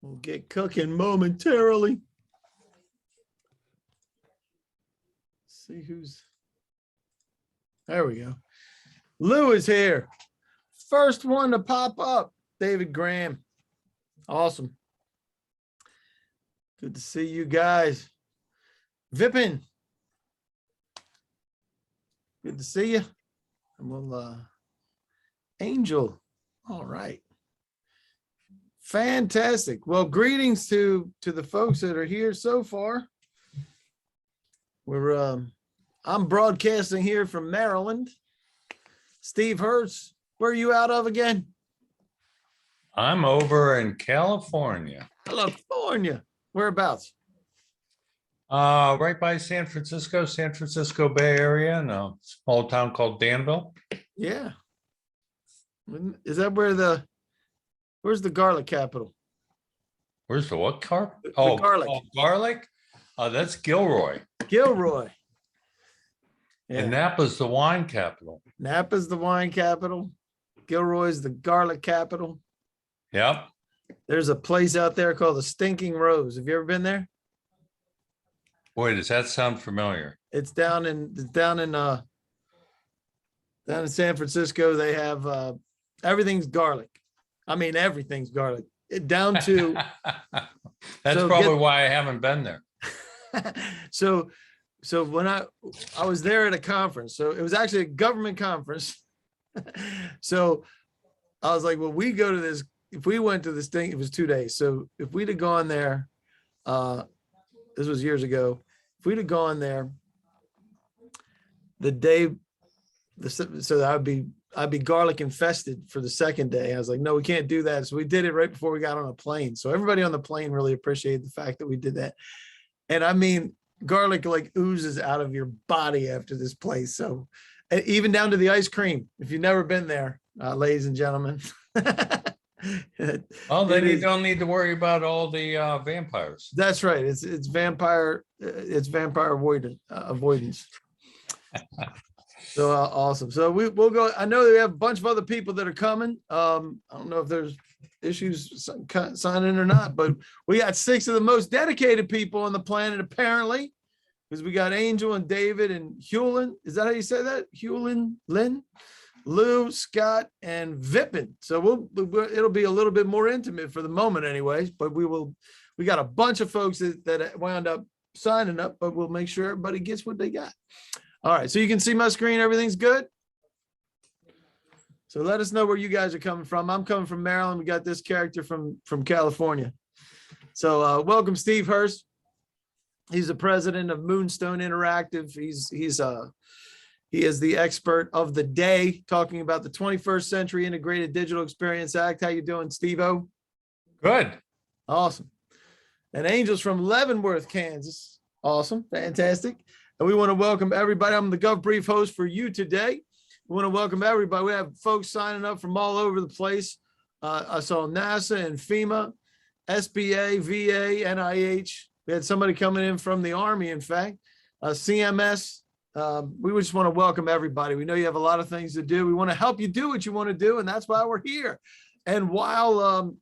We'll get cooking momentarily. See who's, there we go. Lou is here. First one to pop up, David Graham. Awesome. Good to see you guys. Vipin. Good to see you. And we'll, Angel. All right. Fantastic. Well, greetings to the folks that are here so far. I'm broadcasting here from Maryland. Steve Hurst, where are you out of again? I'm over in California. California. Whereabouts? Right by San Francisco Bay Area, in a small town called Danville. Yeah. Is that where's the garlic capital? Where's the what car? The garlic. Garlic? That's Gilroy. Gilroy. Yeah. And Napa's the wine capital. Napa's the wine capital. Gilroy's the garlic capital. Yep. There's a place out there called the Stinking Rose. Have you ever been there? Boy, does that sound familiar? It's down in San Francisco. They have everything's garlic. I mean, everything's garlic. Down to that's probably why I haven't been there. So when I was there at a conference, so it was actually a government conference. So I was like, well, we go to this, if we went to this thing, it was 2 days. So if we'd have gone there, this was years ago, if we'd have gone there the day, so I'd be garlic infested for the second day. I was like, no, we can't do that. So we did it right before we got on a plane. So everybody on the plane really appreciated the fact that we did that. And I mean, garlic like oozes out of your body after this place. So even down to the ice cream, if you've never been there, ladies and gentlemen. Well, then you don't need to worry about all the vampires. That's right. It's vampire avoidance. So awesome. So we'll go. I know we have a bunch of other people that are coming. I don't know if there's issues signing or not, but we got 6 of the most dedicated people on the planet, apparently, because we got Angel and David and Hewlin. Is that how you say that? Hewlin, Lynn, Lou, Scott, and Vipin. So it'll be a little bit more intimate for the moment anyways, but we got a bunch of folks that wound up signing up, but we'll make sure everybody gets what they got. All right, so you can see my screen, everything's good? So let us know where you guys are coming from. I'm coming from Maryland. We got this character from California. So welcome, Steve Hurst. He's the president of Moonstone Interactive. He is the expert of the day, talking about the 21st Century Integrated Digital Experience Act. How you doing, Steve-O? Good. Awesome. And Angel's from Leavenworth, Kansas. Awesome, fantastic. And we want to welcome everybody. I'm the GovBrief host for you today. We want to welcome everybody. We have folks signing up from all over the place. I saw NASA and FEMA, SBA, VA, NIH. We had somebody coming in from the Army, in fact, CMS. We just want to welcome everybody. We know you have a lot of things to do. We want to help you do what you want to do, and that's why we're here. And while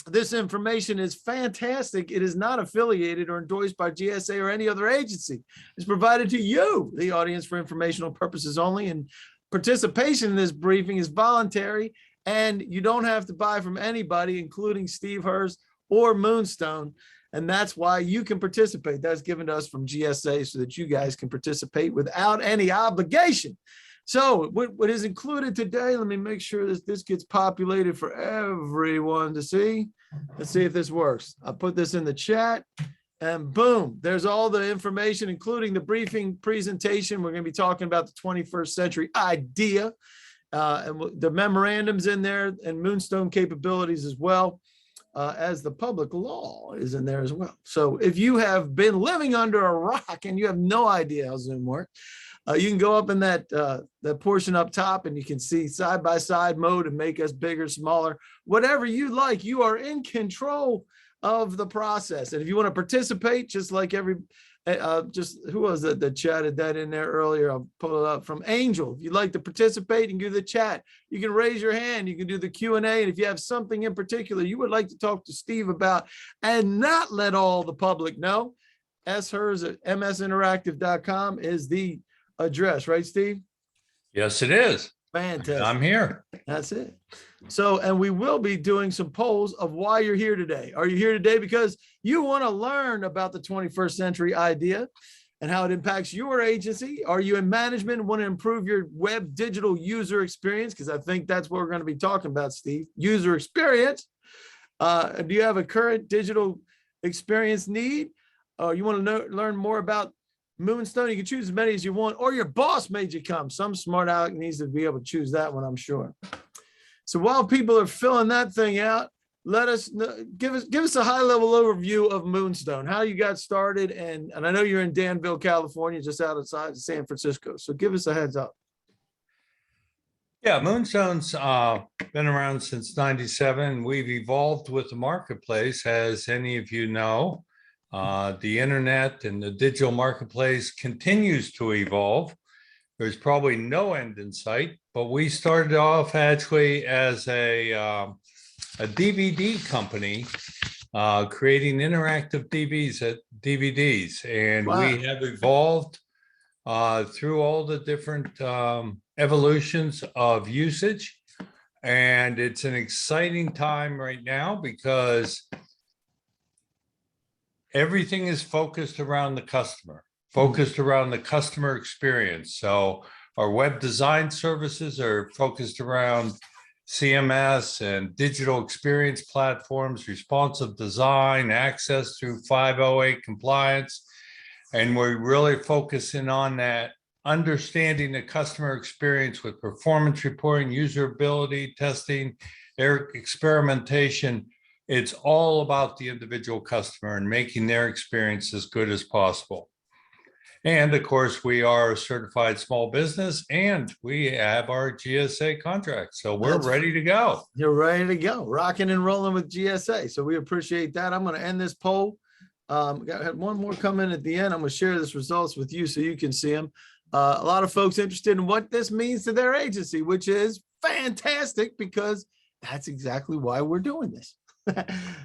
this information is fantastic, it is not affiliated or endorsed by GSA or any other agency. It's provided to you, the audience, for informational purposes only, and participation in this briefing is voluntary, and you don't have to buy from anybody, including Steve Hurst or Moonstone. And that's why you can participate. That's given to us from GSA so that you guys can participate without any obligation. So what is included today, let me make sure that this gets populated for everyone to see. Let's see if this works. I'll put this in the chat and boom, there's all the information, including the briefing presentation. We're going to be talking about the 21st century idea and the memorandums in there and Moonstone capabilities as well. As the public law is in there as well. So if you have been living under a rock and you have no idea how Zoom works, You can go up in that portion up top and you can see side-by-side mode and make us bigger, smaller, whatever you like. You are in control of the process. And if you want to participate, just like just who was it that chatted that in there earlier? I'll pull it up from Angel. If you'd like to participate and do the chat, you can raise your hand. You can do the Q&A. And if you have something in particular you would like to talk to Steve about and not let all the public know, hers at msinteractive.com is the address, right, Steve? Yes, it is. Fantastic. I'm here. That's it. So, and we will be doing some polls of why you're here today. Are you here today because you want to learn about the 21st century idea and how it impacts your agency? Are you in management and want to improve your web digital user experience? Because I think that's what we're going to be talking about, Steve. User experience. Do you have a current digital experience need? You want to learn more about Moonstone? You can choose as many as you want, or your boss made you come. Some smart aleck needs to be able to choose that one, I'm sure. So while people are filling that thing out, let us know, give us a high level overview of Moonstone, how you got started, and I know you're in Danville, California, just outside of San Francisco. So give us a heads up. Yeah, Moonstone's been around since '97. We've evolved with the marketplace, as any of you know. The internet and the digital marketplace continues to evolve. There's probably no end in sight, but we started off actually as a DVD company, creating interactive DVDs, and Wow. we have evolved through all the different evolutions of usage. And it's an exciting time right now because everything is focused around the customer, focused around the customer experience. So our web design services are focused around CMS and digital experience platforms, responsive design, access through 508 compliance. And we're really focusing on that, understanding the customer experience with performance reporting, usability testing, experimentation. It's all about the individual customer and making their experience as good as possible. And of course, we are a certified small business and we have our GSA contract. So we're ready to go. You're ready to go, rocking and rolling with GSA. So we appreciate that. I'm going to end this poll. Got one more coming at the end. I'm going to share this results with you so you can see them. A lot of folks interested in what this means to their agency, which is fantastic because that's exactly why we're doing this.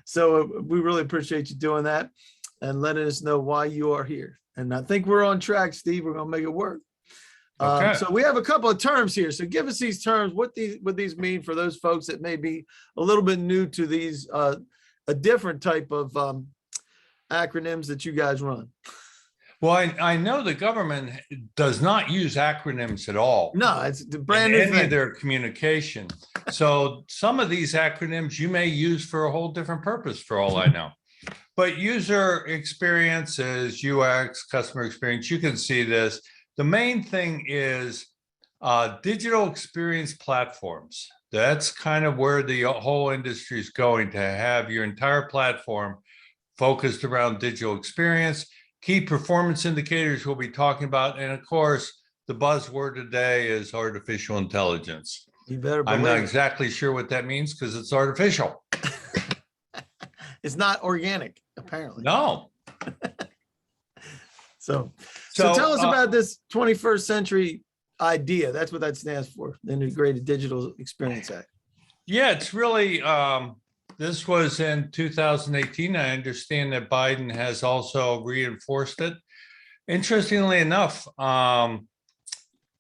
So we really appreciate you doing that and letting us know why you are here. And I think we're on track, Steve. We're going to make it work. Okay. So we have a couple of terms here. So give us these terms, what these mean for those folks that may be a little bit new to these, a different type of acronyms that you guys run. Well, I know the government does not use acronyms at all. No, it's the brand new in any thing. of their communication. So some of these acronyms you may use for a whole different purpose, for all I know. But user experience is UX, customer experience. You can see this. The main thing is digital experience platforms. That's kind of where the whole industry is going, to have your entire platform focused around digital experience. Key performance indicators we'll be talking about. And of course, the buzzword today is artificial intelligence. You better believe I'm not it. exactly sure what that means because it's artificial. It's not organic, apparently. No. So tell us about this 21st century idea. That's what that stands for, the Integrated Digital Experience Act. Yeah, it's really, this was in 2018. I understand that Biden has also reinforced it. Interestingly enough, I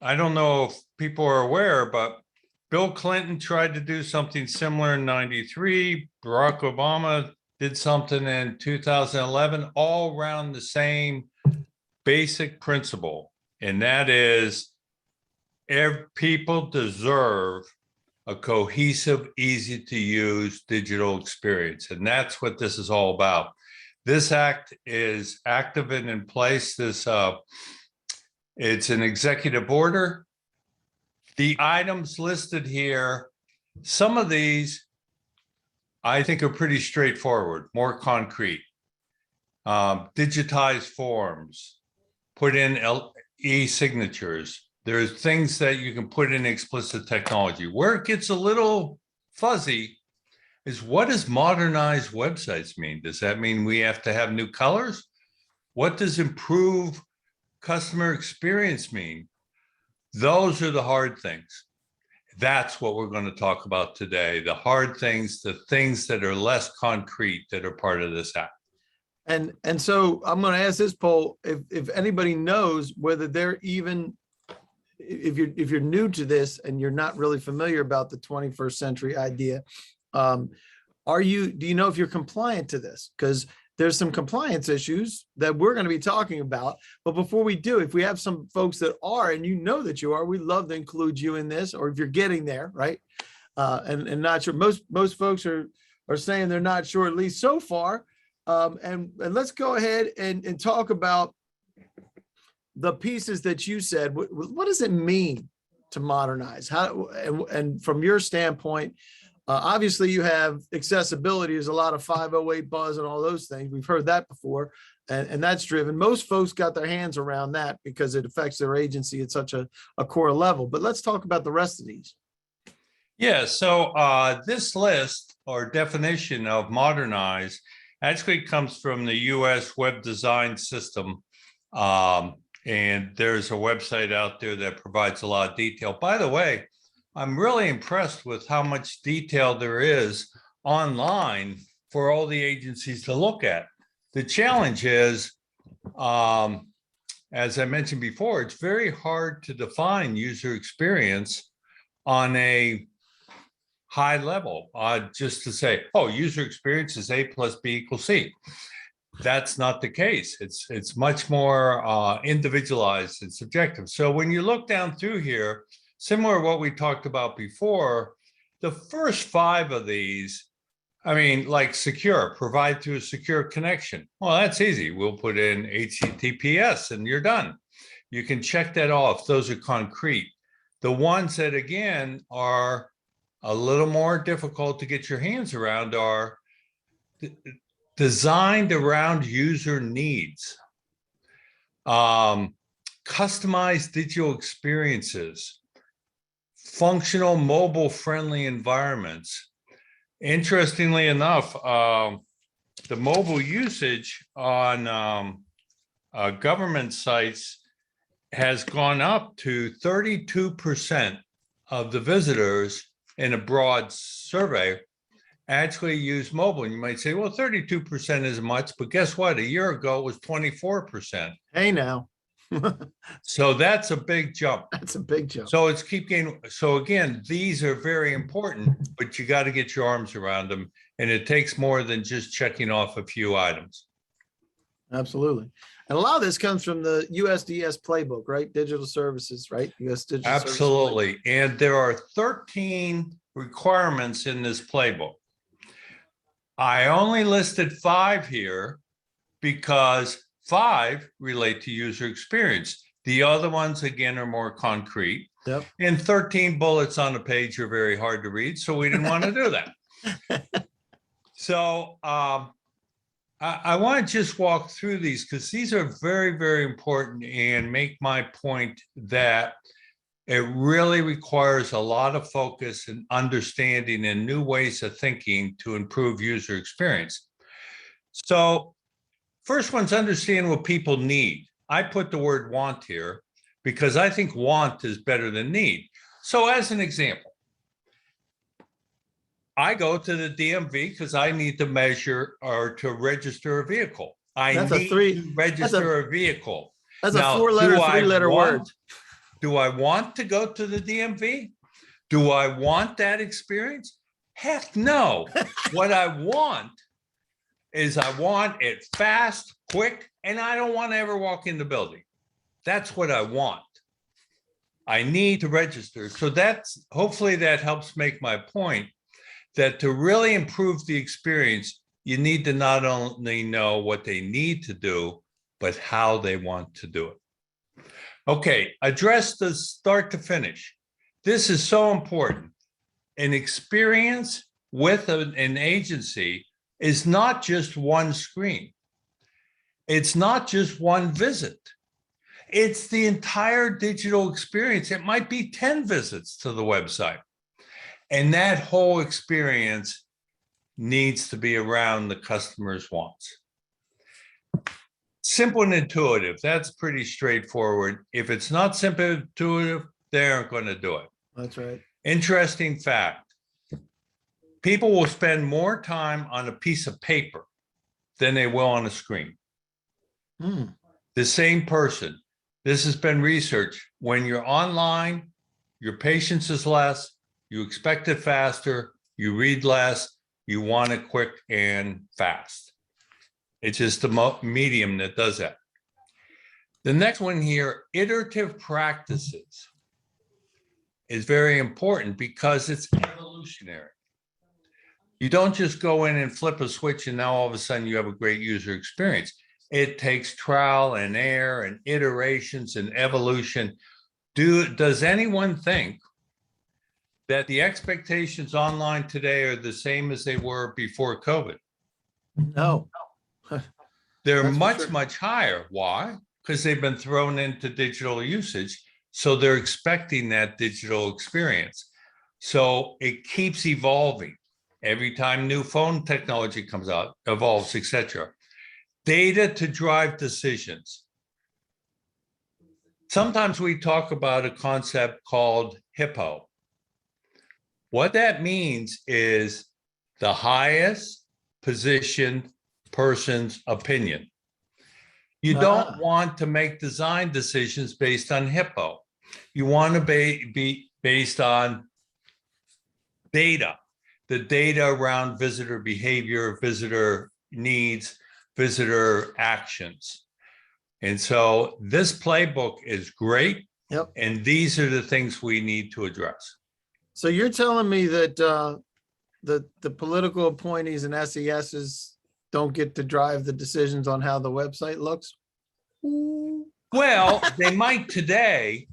don't know if people are aware, but Bill Clinton tried to do something similar in '93. Barack Obama did something in 2011, all around the same basic principle. And that is, people deserve a cohesive, easy to use digital experience. And that's what this is all about. This act is active and in place. It's an executive order. The items listed here, some of these I think are pretty straightforward, more concrete. Digitize forms, put in e-signatures. There's things that you can put in explicit technology. Where it gets a little fuzzy is, what does modernized websites mean? Does that mean we have to have new colors? What does improve customer experience mean? Those are the hard things. That's what we're going to talk about today. The hard things, the things that are less concrete that are part of this act. And so I'm going to ask this poll, if anybody knows whether they're even, if you're new to this and you're not really familiar about the 21st century idea, do you know if you're compliant to this? Because there's some compliance issues that we're going to be talking about. But before we do, if we have some folks that are, and you know that you are, we'd love to include you in this, or if you're getting there, right? And not sure. Most folks are saying they're not sure, at least so far. And let's go ahead and talk about the pieces that you said. What does it mean to modernize? How, and from your standpoint, obviously you have accessibility. There's a lot of 508 buzz and all those things. We've heard that before, and that's driven. Most folks got their hands around that because it affects their agency at such a core level. But let's talk about the rest of these. Yeah, so this list or definition of modernize actually comes from the US Web Design System. And there's a website out there that provides a lot of detail. By the way, I'm really impressed with how much detail there is online for all the agencies to look at. The challenge is, as I mentioned before, it's very hard to define user experience on a high level, just to say, oh, user experience is A plus B equals C. That's not the case. It's much more individualized and subjective. So when you look down through here, similar to what we talked about before, the first 5 of these, I mean, like secure, provide through a secure connection. Well, that's easy. We'll put in HTTPS and you're done. You can check that off. Those are concrete. The ones that, again, are a little more difficult to get your hands around are designed around user needs. Customized digital experiences, functional mobile-friendly environments. Interestingly enough, the mobile usage on government sites has gone up to 32% of the visitors in a broad survey actually use mobile. And you might say, well, 32% isn't much, but guess what? A year ago, it was 24%. Hey, now. So that's a big jump. That's a big jump. So it's keep gaining. So again, these are very important, but you got to get your arms around them. And it takes more than just checking off a few items. Absolutely. And a lot of this comes from the USDS playbook, right? Digital services, right? US digital Absolutely. And there are 13 requirements in this playbook. I only listed 5 here because 5 relate to user experience. The other ones, again, are more concrete. Yep. And 13 bullets on a page are very hard to read, so we didn't want to do that. So I want to just walk through these because these are very, very important and make my point that it really requires a lot of focus and understanding and new ways of thinking to improve user experience. So first one's understand what people need. I put the word want here because I think want is better than need. So as an example, I go to the DMV because I need to measure or to register a vehicle. I need to register a vehicle. That's now, a 4-letter, 3-letter word. Do I want to go to the DMV? Do I want that experience? Heck no. What I want is I want it fast, quick, and I don't want to ever walk in the building. That's what I want. I need to register. So that's, hopefully that helps make my point that to really improve the experience, you need to not only know what they need to do, but how they want to do it. Okay, address the start to finish. This is so important. An experience with an agency is not just one screen. It's not just one visit. It's the entire digital experience. It might be 10 visits to the website. And that whole experience needs to be around the customer's wants. Simple and intuitive, that's pretty straightforward. If it's not simple and intuitive, they aren't going to do it. That's right. Interesting fact. People will spend more time on a piece of paper than they will on a screen. The same person. This has been researched. When you're online, your patience is less, you expect it faster, you read less, you want it quick and fast. It's just the medium that does that. The next one here, iterative practices, is very important because it's evolutionary. You don't just go in and flip a switch and now all of a sudden you have a great user experience. It takes trial and error and iterations and evolution. Does anyone think that the expectations online today are the same as they were before COVID? No. They're That's for much, sure. much higher. Why? Because they've been thrown into digital usage. So they're expecting that digital experience. So it keeps evolving. Every time new phone technology comes out, evolves, etc. Data to drive decisions. Sometimes we talk about a concept called HIPPO. What that means is the highest positioned person's opinion. You don't want to make design decisions based on HIPPO. You want to be based on data, the data around visitor behavior, visitor needs, visitor actions. And so this playbook is great. Yep. And these are the things we need to address. So you're telling me that the political appointees and SESs don't get to drive the decisions on how the website looks? Well, they might today,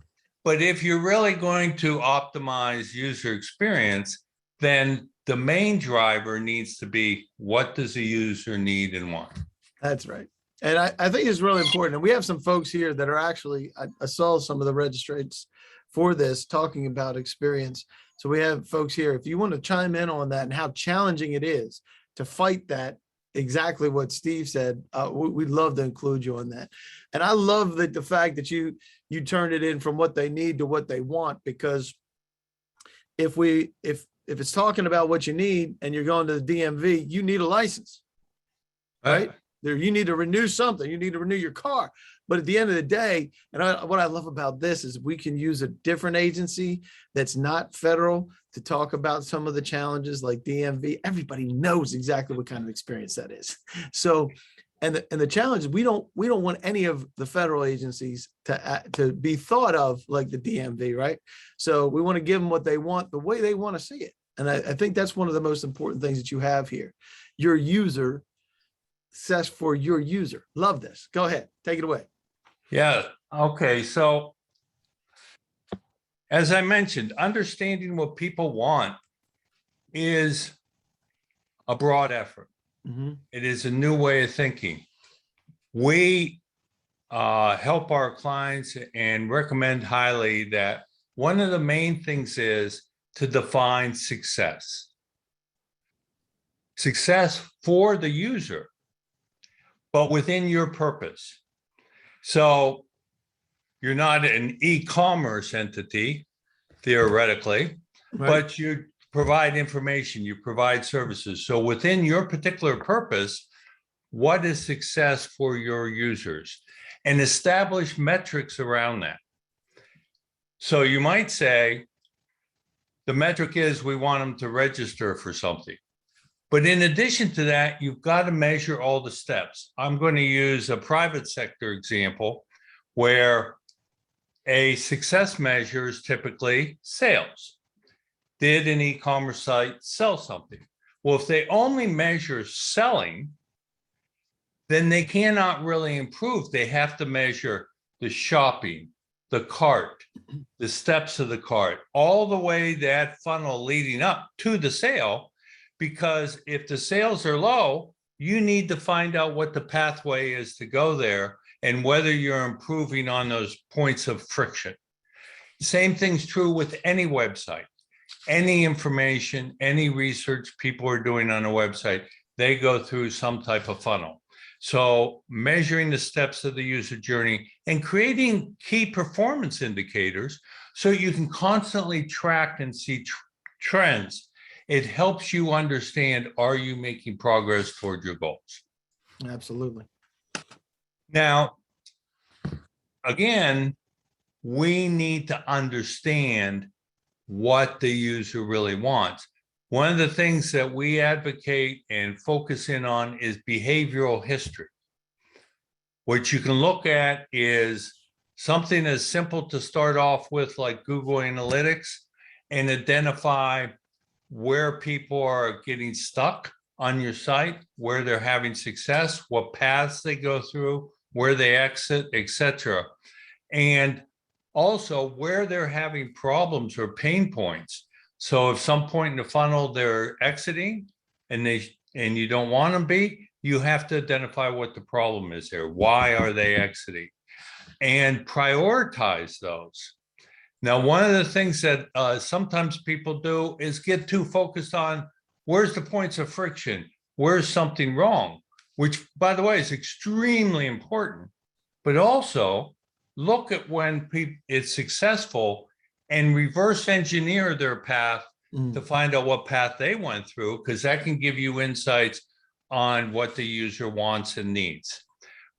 but if you're really going to optimize user experience, then the main driver needs to be, what does the user need and want? That's right. And I think it's really important. And we have some folks here that are actually, I saw some of the registrants for this talking about experience. So we have folks here, if you want to chime in on that and how challenging it is to fight that, exactly what Steve said, we'd love to include you on that. And I love that the fact that you turned it in from what they need to what they want, because if it's talking about what you need and you're going to the DMV, you need a license, right? There, you need to renew something. You need to renew your car. But at the end of the day, and what I love about this is we can use a different agency that's not federal to talk about some of the challenges like DMV. Everybody knows exactly what kind of experience that is. So, and the challenge is we don't want any of the federal agencies to be thought of like the DMV, right? So we want to give them what they want, the way they want to see it. And I think that's one of the most important things that you have here. Your user, success for your user. Love this. Go ahead, take it away. Yeah. Okay. So as I mentioned, understanding what people want is a broad effort. Mm-hmm. It is a new way of thinking. We help our clients and recommend highly that one of the main things is to define success. Success for the user, but within your purpose. So you're not an e-commerce entity, theoretically, Right. but you provide information, you provide services. So within your particular purpose, what is success for your users? And establish metrics around that. So you might say, the metric is we want them to register for something. But in addition to that, you've got to measure all the steps. I'm going to use a private sector example where a success measure is typically sales. Did an e-commerce site sell something? Well, if they only measure selling, then they cannot really improve. They have to measure the shopping, the cart, the steps of the cart, all the way that funnel leading up to the sale. Because if the sales are low, you need to find out what the pathway is to go there and whether you're improving on those points of friction. Same thing's true with any website, any information, any research people are doing on a website, they go through some type of funnel. So measuring the steps of the user journey and creating key performance indicators so you can constantly track and see trends. It helps you understand, are you making progress toward your goals? Absolutely. Now, again, we need to understand what the user really wants. One of the things that we advocate and focus in on is behavioral history. What you can look at is something as simple to start off with, like Google Analytics, and identify where people are getting stuck on your site, where they're having success, what paths they go through, where they exit, etc. And also where they're having problems or pain points. So if some point in the funnel they're exiting and you don't want them to be, you have to identify what the problem is there. Why are they exiting? And prioritize those. Now, one of the things that sometimes people do is get too focused on where's the points of friction, where's something wrong, which, by the way, is extremely important, but also look at when it's successful and reverse engineer their path to find out what path they went through, because that can give you insights on what the user wants and needs.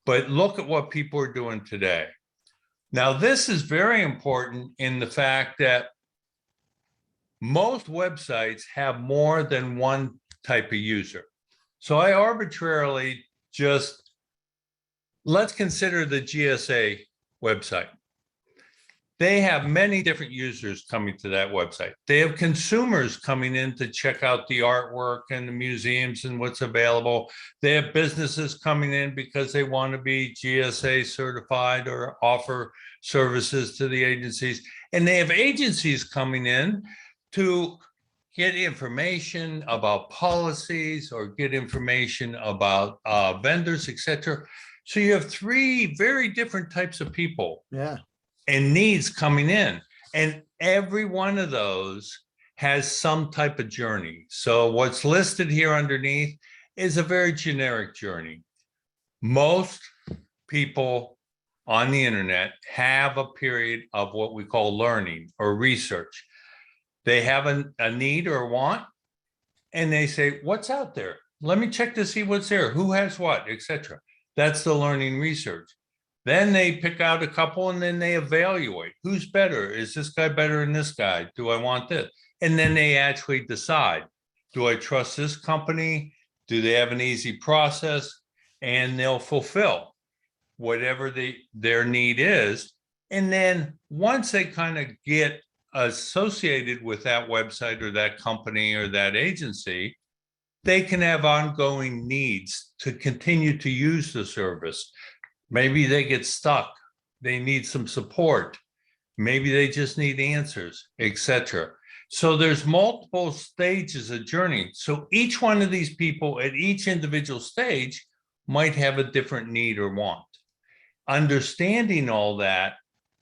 But look at what people are doing today. Now, this is very important in the fact that most websites have more than one type of user. So I arbitrarily just, let's consider the GSA website. They have many different users coming to that website. They have consumers coming in to check out the artwork and the museums and what's available. They have businesses coming in because they want to be GSA certified or offer services to the agencies. And they have agencies coming in to get information about policies or get information about vendors, etc. So you have three very different types of people. Yeah. And needs coming in. And every one of those has some type of journey. So what's listed here underneath is a very generic journey. Most people on the internet have a period of what we call learning or research. They have a need or a want, and they say, what's out there? Let me check to see what's there, who has what, etc. That's the learning research. Then they pick out a couple and then they evaluate. Who's better? Is this guy better than this guy? Do I want this? And then they actually decide, do I trust this company? Do they have an easy process? And they'll fulfill whatever their need is. And then once they kind of get associated with that website or that company or that agency, they can have ongoing needs to continue to use the service. Maybe they get stuck, they need some support, maybe they just need answers, etc. So there's multiple stages of journey. So each one of these people at each individual stage might have a different need or want. Understanding all that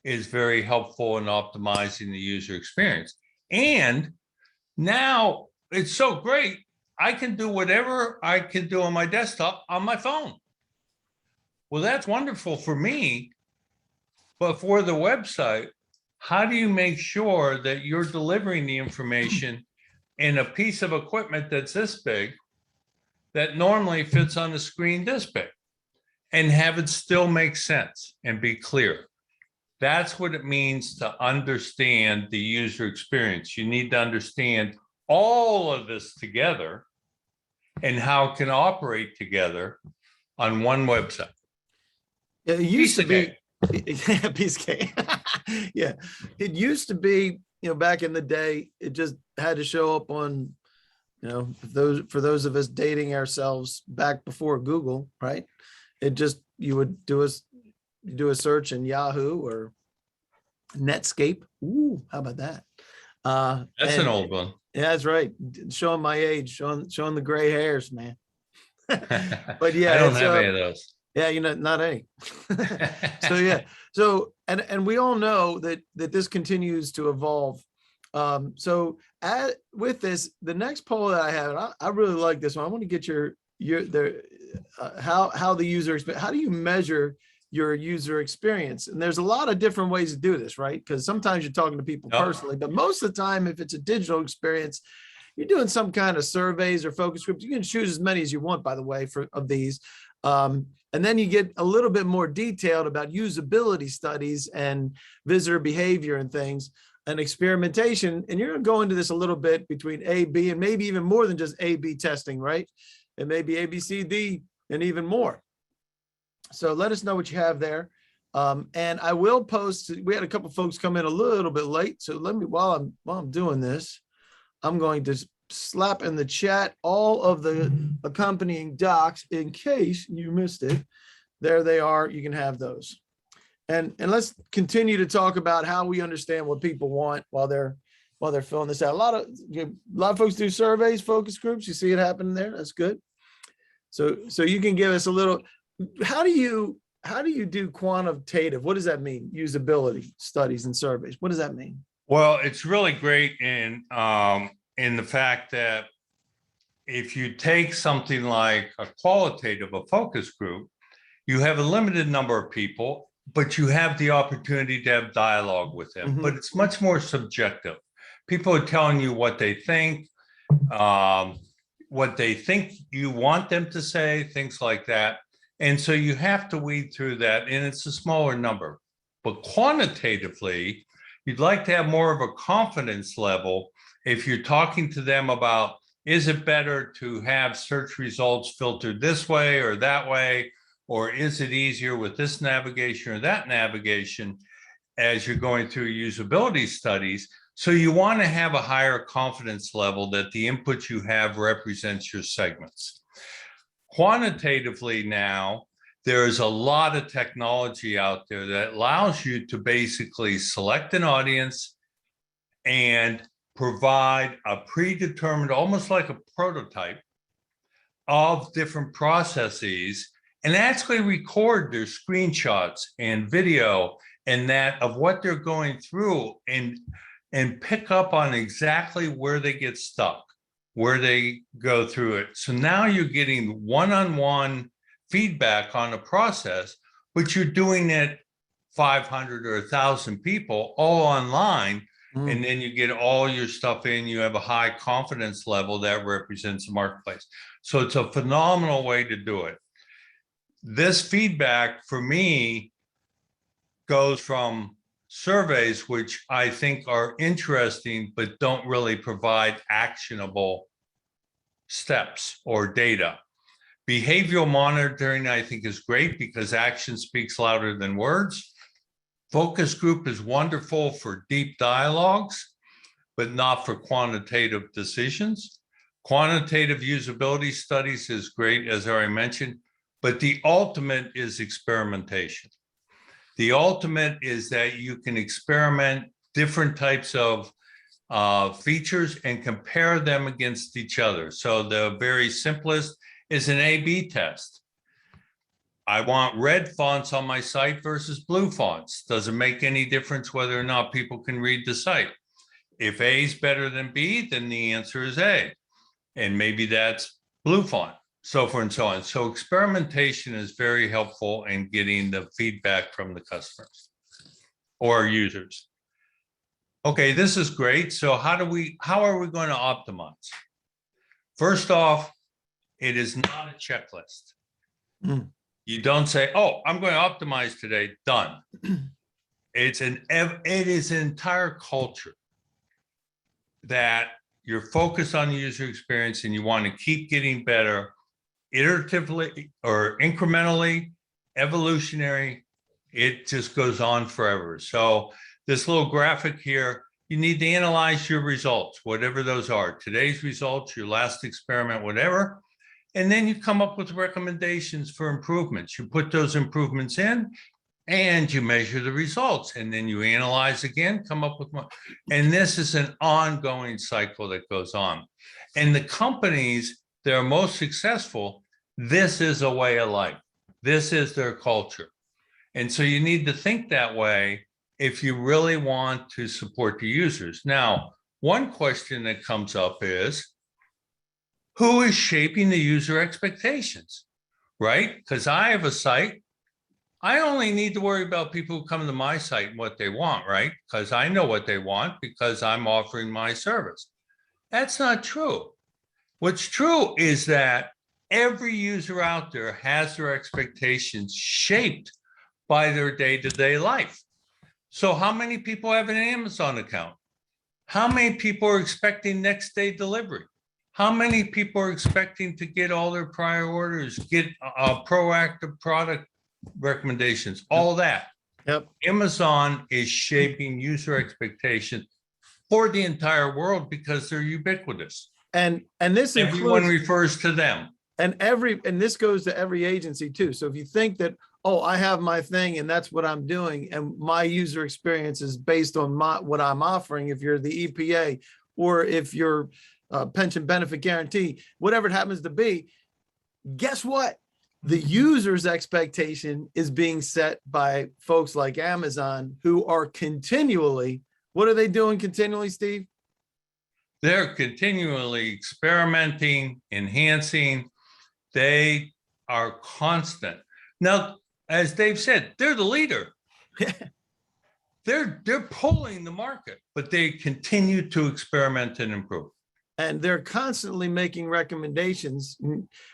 is very helpful in optimizing the user experience. And now it's so great, I can do whatever I can do on my desktop on my phone. Well, that's wonderful for me, but for the website, how do you make sure that you're delivering the information in a piece of equipment that's this big, that normally fits on a screen this big, and have it still make sense and be clear? That's what it means to understand the user experience. You need to understand all of this together and how it can operate together on one website. It used to be piece of cake. Yeah, it used to be, back in the day, it just had to show up on, for those of us dating ourselves back before Google, right? It just, you would do a search in Yahoo or Netscape. Ooh, how about that? That's an old one. Yeah, that's right. Showing my age, showing the gray hairs, man. But yeah, I don't have any of those. Yeah, not A. So yeah, so and we all know that this continues to evolve. So with this, the next poll that I have, and I really like this one. I want to get your how the user, how do you measure your user experience? And there's a lot of different ways to do this, right? Because sometimes you're talking to people personally, but most of the time, if it's a digital experience, you're doing some kind of surveys or focus groups. You can choose as many as you want, by the way, of these. And then you get a little bit more detailed about usability studies and visitor behavior and things and experimentation. And you're going to go into this a little bit between A, B, and maybe even more than just A, B testing, right? It may be A, B, C, D, and even more. So let us know what you have there. And I will post, we had a couple folks come in a little bit late. So let me, while I'm doing this, I'm going to slap in the chat all of the accompanying docs in case you missed it. There they are. You can have those. And let's continue to talk about how we understand what people want while they're filling this out. A lot of folks do surveys, focus groups. You see it happening there. That's good. So you can give us a little, how do you do quantitative? What does that mean? Usability studies and surveys. What does that mean? Well, it's really great in the fact that if you take something like a qualitative, a focus group, you have a limited number of people, but you have the opportunity to have dialogue with them. But it's much more subjective. People are telling you what they think you want them to say, things like that. And so you have to weed through that, and it's a smaller number. But quantitatively, you'd like to have more of a confidence level if you're talking to them about, is it better to have search results filtered this way or that way? Or is it easier with this navigation or that navigation as you're going through usability studies? So you want to have a higher confidence level that the input you have represents your segments. Quantitatively now, there is a lot of technology out there that allows you to basically select an audience and provide a predetermined, almost like a prototype of different processes, and actually record their screenshots and video and that of what they're going through, and pick up on exactly where they get stuck, where they go through it. So now you're getting one-on-one feedback on the process, but you're doing it 500 or 1,000 people all online. And then you get all your stuff in, you have a high confidence level that represents the marketplace. So it's a phenomenal way to do it. This feedback for me goes from surveys, which I think are interesting, but don't really provide actionable steps or data. Behavioral monitoring, I think, is great because action speaks louder than words. Focus group is wonderful for deep dialogues, but not for quantitative decisions. Quantitative usability studies is great, as I already mentioned, but the ultimate is experimentation. The ultimate is that you can experiment different types of features and compare them against each other. So the very simplest is an A/B test. I want red fonts on my site versus blue fonts. Does it make any difference whether or not people can read the site? If A is better than B, then the answer is A. And maybe that's blue font, so forth and so on. So experimentation is very helpful in getting the feedback from the customers or users. Okay, this is great. So how are we going to optimize? First off, it is not a checklist. You don't say, oh, I'm going to optimize today, done. It is an entire culture that you're focused on the user experience and you want to keep getting better iteratively or incrementally, evolutionary. It just goes on forever. So this little graphic here, you need to analyze your results, whatever those are, today's results, your last experiment, whatever. And then you come up with recommendations for improvements. You put those improvements in and you measure the results, and then you analyze again, come up with more. And this is an ongoing cycle that goes on. And the companies that are most successful, this is a way of life. This is their culture. And so you need to think that way if you really want to support the users. Now, one question that comes up is, who is shaping the user expectations, right? Because I have a site. I only need to worry about people who come to my site and what they want, right? Because I know what they want because I'm offering my service. That's not true. What's true is that every user out there has their expectations shaped by their day-to-day life. So how many people have an Amazon account? How many people are expecting next day delivery? How many people are expecting to get all their prior orders, get proactive product recommendations, all that? Yep. Amazon is shaping user expectations for the entire world because they're ubiquitous. And this Everyone includes, refers to them. and this goes to every agency too. So if you think that, oh, I have my thing and that's what I'm doing, and my user experience is based on what I'm offering, if you're the EPA or if you're pension benefit guarantee, whatever it happens to be, guess what? The user's expectation is being set by folks like Amazon, who are continually, what are they doing continually, Steve? They're continually experimenting, enhancing. They are constant. Now, as Dave said, they're the leader. They're pulling the market, but they continue to experiment and improve. And they're constantly making recommendations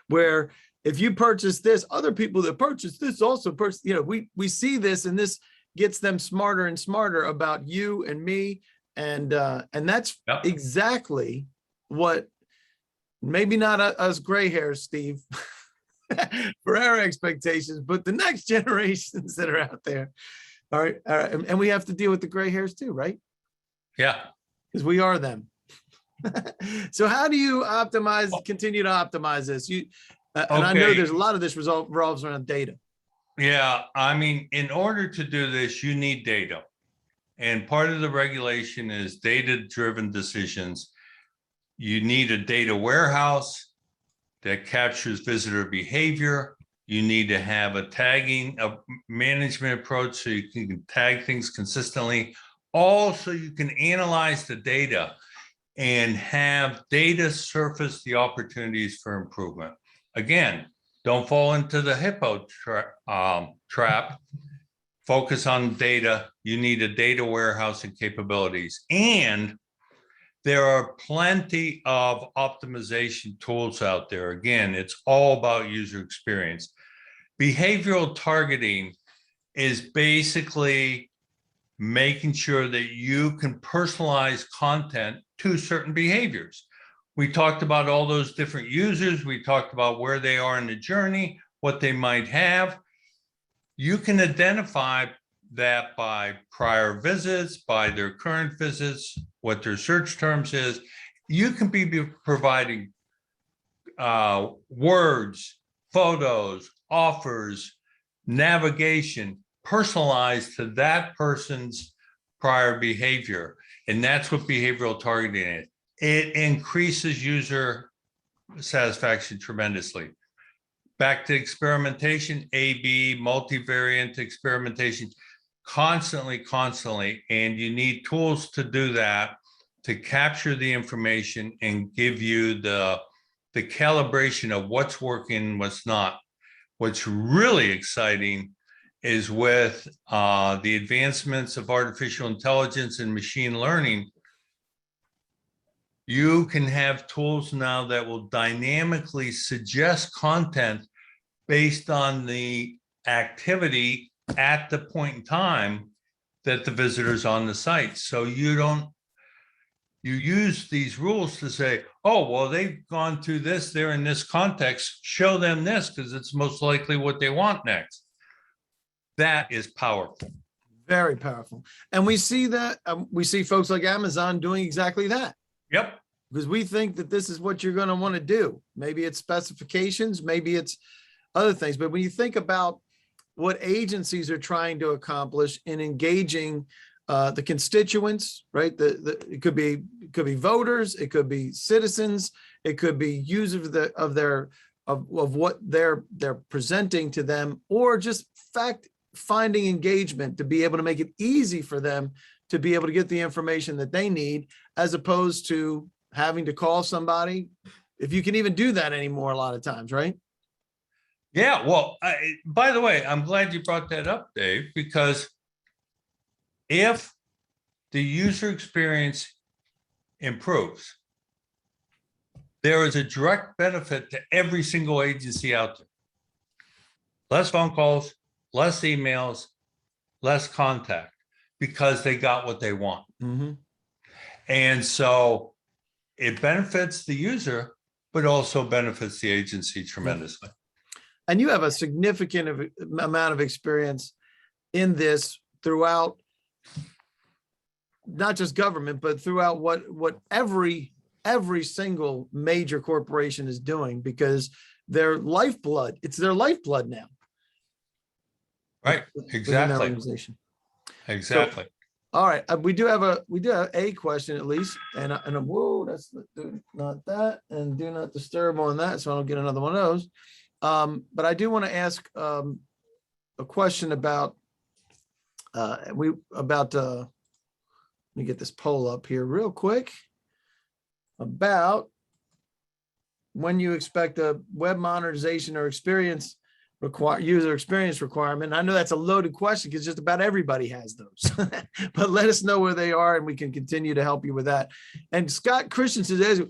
where if you purchase this, other people that purchase this also purchase, we see this, and this gets them smarter and smarter about you and me. And that's exactly what, maybe not us gray hairs, Steve, for our expectations, but the next generations that are out there. All right. And we have to deal with the gray hairs too, right? Yeah. Because we are them. So how do you continue to optimize this? And I know there's a lot of this revolves around data. Yeah. I mean, in order to do this, you need data. And part of the regulation is data-driven decisions. You need a data warehouse that captures visitor behavior. You need to have a tagging, a management approach so you can tag things consistently. Also, you can analyze the data and have data surface the opportunities for improvement. Again, don't fall into the hippo trap. Focus on data. You need a data warehouse and capabilities. And there are plenty of optimization tools out there. Again, it's all about user experience. Behavioral targeting is basically making sure that you can personalize content to certain behaviors. We talked about all those different users. We talked about where they are in the journey, what they might have. You can identify that by prior visits, by their current visits, what their search terms is. You can be providing words, photos, offers, navigation, personalized to that person's prior behavior. And that's what behavioral targeting is. It increases user satisfaction tremendously. Back to experimentation, A/B, multivariant experimentation, constantly, and you need tools to do that, to capture the information and give you the calibration of what's working, what's not. What's really exciting is with the advancements of artificial intelligence and machine learning, you can have tools now that will dynamically suggest content based on the activity at the point in time that the visitor's on the site. So you use these rules to say, oh, well, they've gone through this, they're in this context, show them this because it's most likely what they want next. That is powerful. Very powerful. And we see that, we see folks like Amazon doing exactly that. Yep. Because we think that this is what you're going to want to do. Maybe it's specifications, maybe it's other things. But when you think about what agencies are trying to accomplish in engaging the constituents, right? It could be voters, it could be citizens, it could be users of their of what they're presenting to them, or just finding engagement to be able to make it easy for them to be able to get the information that they need, as opposed to having to call somebody, if you can even do that anymore a lot of times, right? Yeah, well, by the way, I'm glad you brought that up, Dave, because if the user experience improves, there is a direct benefit to every single agency out there. Less phone calls, less emails, less contact, because they got what they want. Mm-hmm. And so it benefits the user, but also benefits the agency tremendously. And you have a significant amount of experience in this throughout, not just government, but throughout what every single major corporation is doing, because their lifeblood, it's their lifeblood now. Right, exactly. Organization. Exactly. So, all right, we do have a question at least, and whoa, that's not that, and do not disturb on that, so I don't get another one of those. But I do want to ask a question about let me get this poll up here real quick, about when you expect a web modernization or user experience requirement. I know that's a loaded question because just about everybody has those, but let us know where they are and we can continue to help you with that. And Scott Christensen says,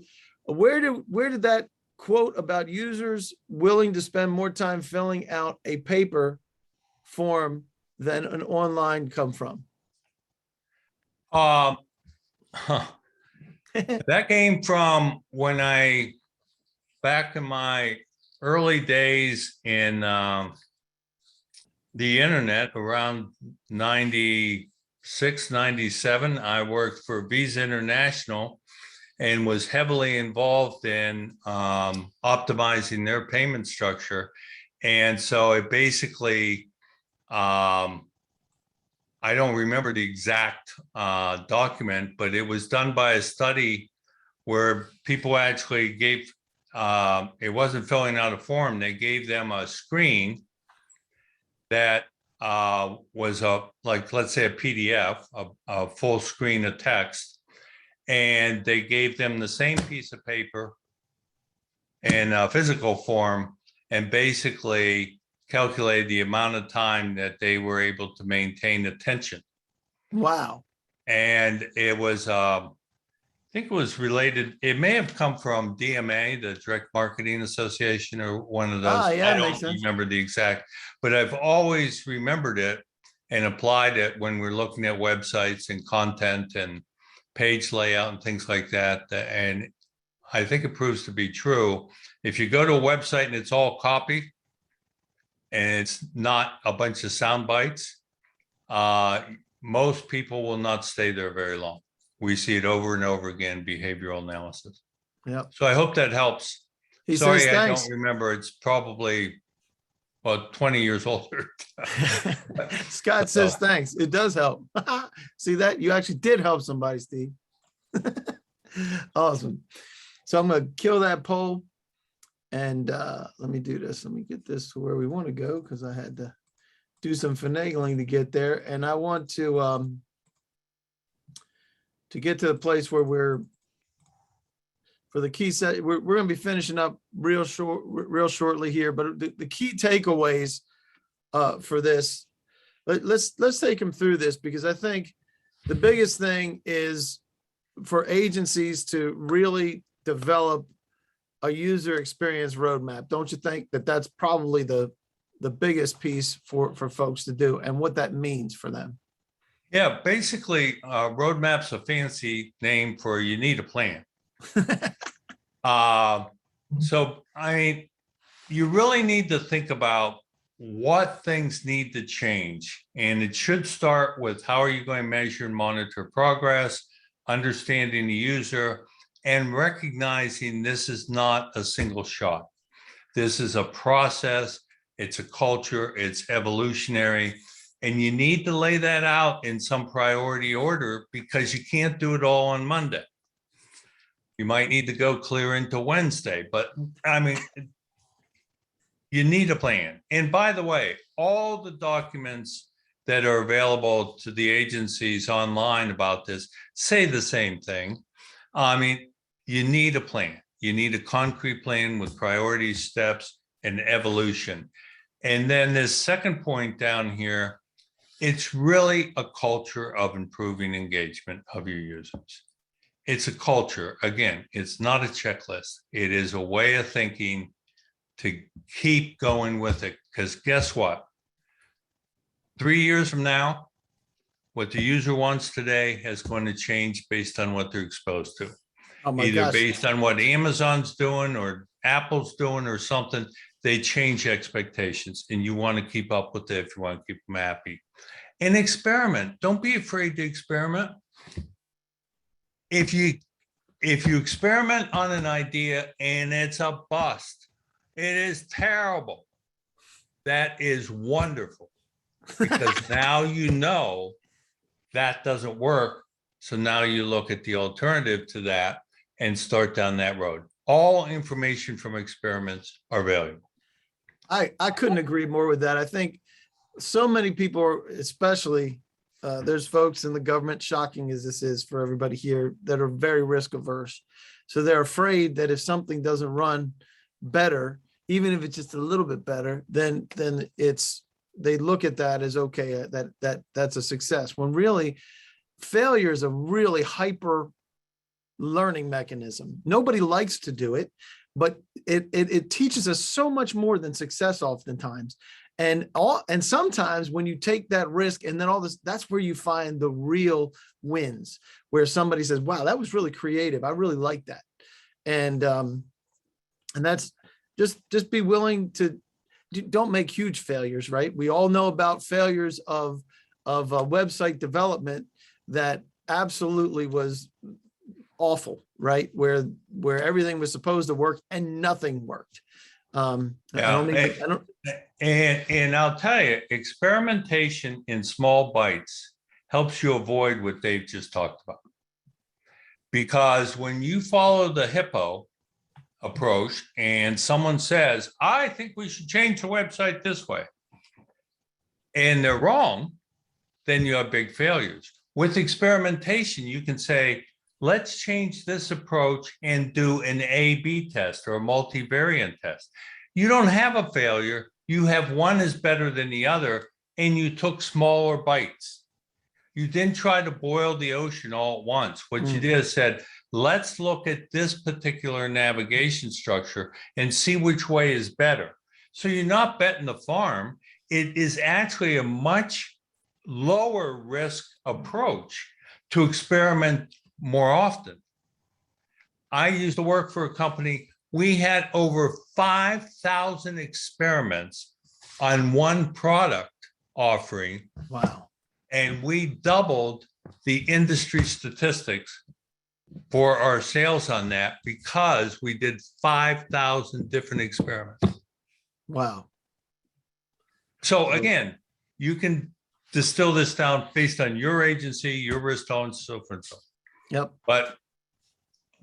where did that quote about users willing to spend more time filling out a paper form than an online come from? That came from when back in my early days in the internet, around 96, 97, I worked for Visa International and was heavily involved in optimizing their payment structure. And so it basically, I don't remember the exact document, but it was done by a study where people actually gave, it wasn't filling out a form, they gave them a screen that was like, let's say a PDF, a full screen of text, and they gave them the same piece of paper in a physical form, and basically calculated the amount of time that they were able to maintain attention. Wow. And it was, I think it was related, it may have come from DMA, the Direct Marketing Association, or one of those. Yeah, I don't remember the exact, but I've always remembered it and applied it when we're looking at websites and content and page layout and things like that. And I think it proves to be true. If you go to a website and it's all copy, and it's not a bunch of sound bites, most people will not stay there very long. We see it over and over again, behavioral analysis. Yeah. So I hope that helps. He Sorry, says, I don't remember. It's probably, well, 20 years older. Scott says, thanks. It does help. See that? You actually did help somebody, Steve. Awesome. So I'm going to kill that poll. And let me do this. Let me get this to where we want to go, because I had to do some finagling to get there. And I want to get to the place where we're, for the key set, we're going to be finishing up real shortly here. But the key takeaways for this, let's take them through this, because I think the biggest thing is for agencies to really develop a user experience roadmap. Don't you think that that's probably the biggest piece for folks to do, and what that means for them? Yeah, basically, roadmap's a fancy name for you need a plan. So, I mean, you really need to think about what things need to change. And it should start with, how are you going to measure and monitor progress, understanding the user, and recognizing this is not a single shot. This is a process, it's a culture, it's evolutionary, and you need to lay that out in some priority order, because you can't do it all on Monday. You might need to go clear into Wednesday, but I mean, you need a plan. And by the way, all the documents that are available to the agencies online about this say the same thing. I mean, you need a plan. You need a concrete plan with priority steps and evolution. And then this second point down here, it's really a culture of improving engagement of your users. It's a culture. Again, it's not a checklist. It is a way of thinking to keep going with it. Because guess what? 3 years from now, what the user wants today is going to change based on what they're exposed to. Oh my Either gosh. based on what Amazon's doing or Apple's doing or something, they change expectations, and you want to keep up with it if you want to keep them happy. And experiment. Don't be afraid to experiment. If you experiment on an idea and it's a bust, it is terrible. That is wonderful, because now you know that doesn't work. So now you look at the alternative to that and start down that road. All information from experiments are valuable. I couldn't agree more with that. I think so many people are, especially there's folks in the government, shocking as this is for everybody here, that are very risk averse. So they're afraid that if something doesn't run better, even if it's just a little bit better, then they look at that as okay, that's a success. When really failure is a really hyper learning mechanism. Nobody likes to do it, but it teaches us so much more than success oftentimes. And sometimes when you take that risk and then all this, that's where you find the real wins, where somebody says, wow, that was really creative. I really like that. And that's just be willing to, don't make huge failures, right? We all know about failures of website development that absolutely was awful, right? Where everything was supposed to work and nothing worked. And I'll tell you, experimentation in small bites helps you avoid what Dave just talked about. Because when you follow the hippo approach and someone says, I think we should change the website this way, and they're wrong, then you have big failures. With experimentation, you can say, let's change this approach and do an A/B test or a multivariant test. You don't have a failure. You have one is better than the other, and you took smaller bites. You didn't try to boil the ocean all at once. What you did is said, let's look at this particular navigation structure and see which way is better. So you're not betting the farm. It is actually a much lower risk approach to experiment more often. I used to work for a company. We had over 5,000 experiments on one product offering. Wow. And we doubled the industry statistics for our sales on that because we did 5,000 different experiments. Wow. So again, you can distill this down based on your agency, your risk tolerance, so forth and so on. Yep. But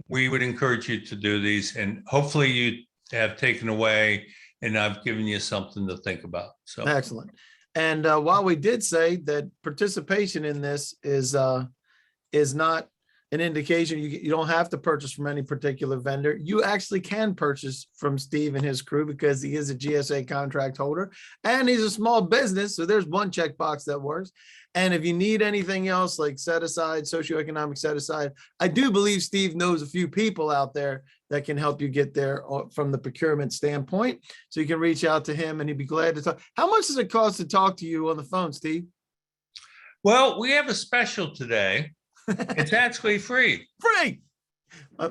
we would encourage you to do these, and hopefully you have taken away and I've given you something to think about. So excellent. And while we did say that participation in this is not an indication, you don't have to purchase from any particular vendor. You actually can purchase from Steve and his crew because he is a GSA contract holder and he's a small business. So there's one checkbox that works. And if you need anything else like set aside, socioeconomic set aside, I do believe Steve knows a few people out there that can help you get there from the procurement standpoint. So you can reach out to him and he'd be glad to talk. How much does it cost to talk to you on the phone, Steve? Well, we have a special today. It's actually free. Free.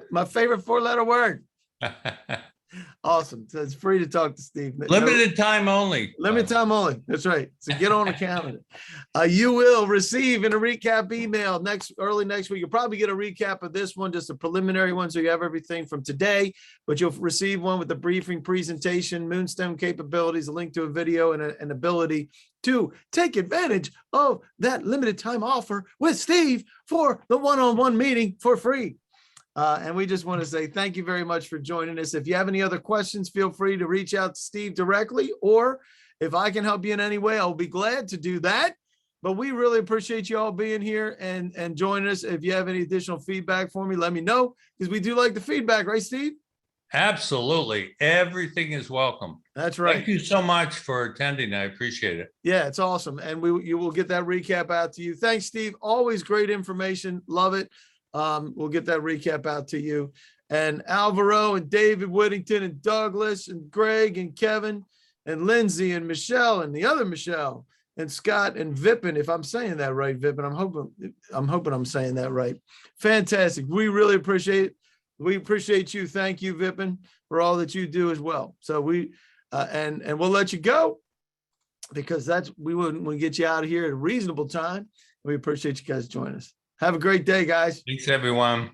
My favorite four-letter word. Awesome. So it's free to talk to Steve. Limited time only. Limited time only. That's right. So get on the calendar. You will receive in a recap email early next week. You'll probably get a recap of this one, just a preliminary one, so you have everything from today. But you'll receive one with the briefing, presentation, Moonstem capabilities, a link to a video, and an ability to take advantage of that limited time offer with Steve for the one-on-one meeting for free. And we just want to say thank you very much for joining us. If you have any other questions, feel free to reach out to Steve directly, or if I can help you in any way, I'll be glad to do that. But we really appreciate you all being here and joining us. If you have any additional feedback for me, let me know, because we do like the feedback, right, Steve? Absolutely. Everything is welcome. That's right. Thank you so much for attending. I appreciate it. Yeah, it's awesome. And you will get that recap out to you. Thanks, Steve. Always great information. Love it. We'll get that recap out to you. And Alvaro and David Whittington and Douglas and Greg and Kevin and Lindsay and Michelle and the other Michelle and Scott and Vipin, if I'm saying that right, Vipin. I'm hoping I'm saying that right. Fantastic. We really appreciate it. We appreciate you. Thank you, Vipin, for all that you do as well. So and we'll let you go, because we wouldn't get you out of here at a reasonable time. We appreciate you guys joining us. Have a great day, guys. Thanks, everyone.